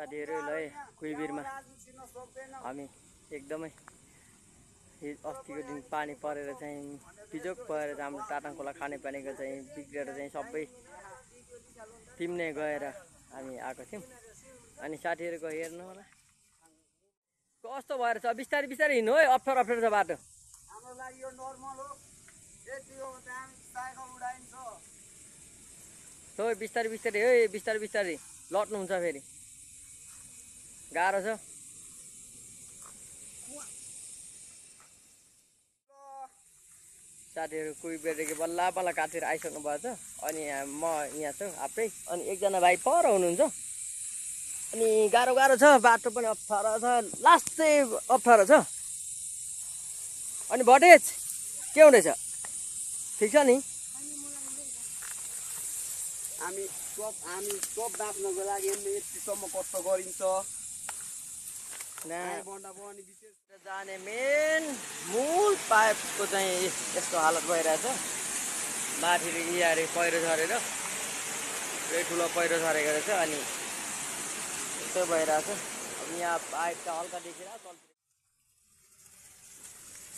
साथीहरु ल कुइबिरमा हामी एकदमै अस्तिको दिन पानी परेर चाहिँ बिजोक भएर हाम्रो टाटाङ खोला खाने पानीको चाहिँ बिग्रेर चाहिँ सबै टिम्ने गएर हामी आएको थियौं। अनि साथीहरुको हेर्नु होला कस्तो भएर छ। बिस्तारै बिस्तारै हिँड्नु है, अप्ठ्यारो अप्ठ्यारो छ बाटो। हाम्रो लागि यो नर्मल हो। यति हो त्यहाँ साइकल उडाइन्छ। बिस्तारै बिस्तारै है, बिस्तारै बिस्तारै लट्नु हुन्छ फेरि गाह्रो छ। साथीहरु कुइबेरदेखि बल्ल बल्ल काटेर आइसक्नु भएको छ। अनि म यहाँ छु आफै, अनि एकजना भाइ पर हुनुहुन्छ। अनि गाह्रो गाह्रो छ, बाटो पनि अप्ठ्यारो छ, लास्ट चाहिँ अप्ठ्यारो छ। अनि भटेज के हुँदैछ, ठिक छ नि? हामी सब बाँच्नको लागि यतिसम्म कष्ट गरिन्छ। जाने मेन मूल पाइपको चाहिँ यस्तो हालत भइरहेछ। माथिदेखि यहाँ पहिरो झरेर ठुलो पहिरो झरेको रहेछ। अनि यस्तो भइरहेछ। अब यहाँ पाइप त हल्का देखिरहेको तलतिर।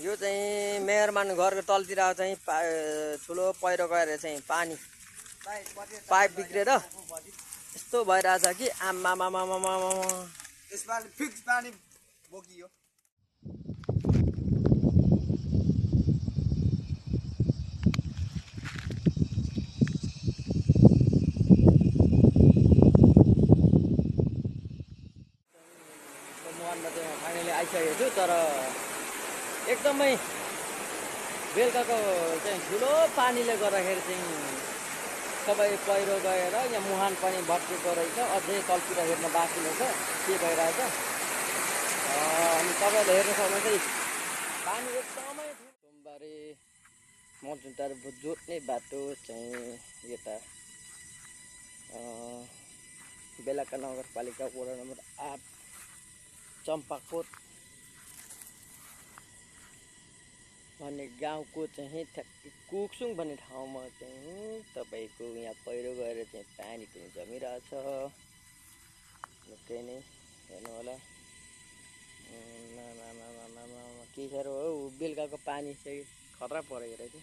यो चाहिँ मेहरमान घरको तलतिर चाहिँ ठुलो पहिरो गएर चाहिँ पानी पाइप बिग्रेर यस्तो भइरहेछ कि आमामामामामा यसपालि फिक्स पानी बोकियो। मुहानमा चाहिँ फाइनली आइसकेको छु। तर एकदमै बेलुकाको चाहिँ ठुलो पानीले गर्दाखेरि चाहिँ सबै पहिरो गएर यहाँ मुहान पनि भत्किएको रहेछ। अझै तलतिर हेर्न बाँकी नै छ के भइरहेछ। अनि तपाईँले हेर्न सक्नुहुन्छ पानी एकदमै सोमबारे मजुनटार जोड्ने बाटो चाहिँ यता बेलाका नगरपालिका वडा नम्बर 8 चम्पाकोट भन्ने गाउँको चाहिँ कुक्सुङ भन्ने ठाउँमा चाहिँ तपाईँको यहाँ पहिरो गएर चाहिँ पानी पनि जमिरहेछ। निकै नै हेर्नु होला। के साह्रो हो, बेलुकाको पानी चाहिँ खतरा परेको रहेछ।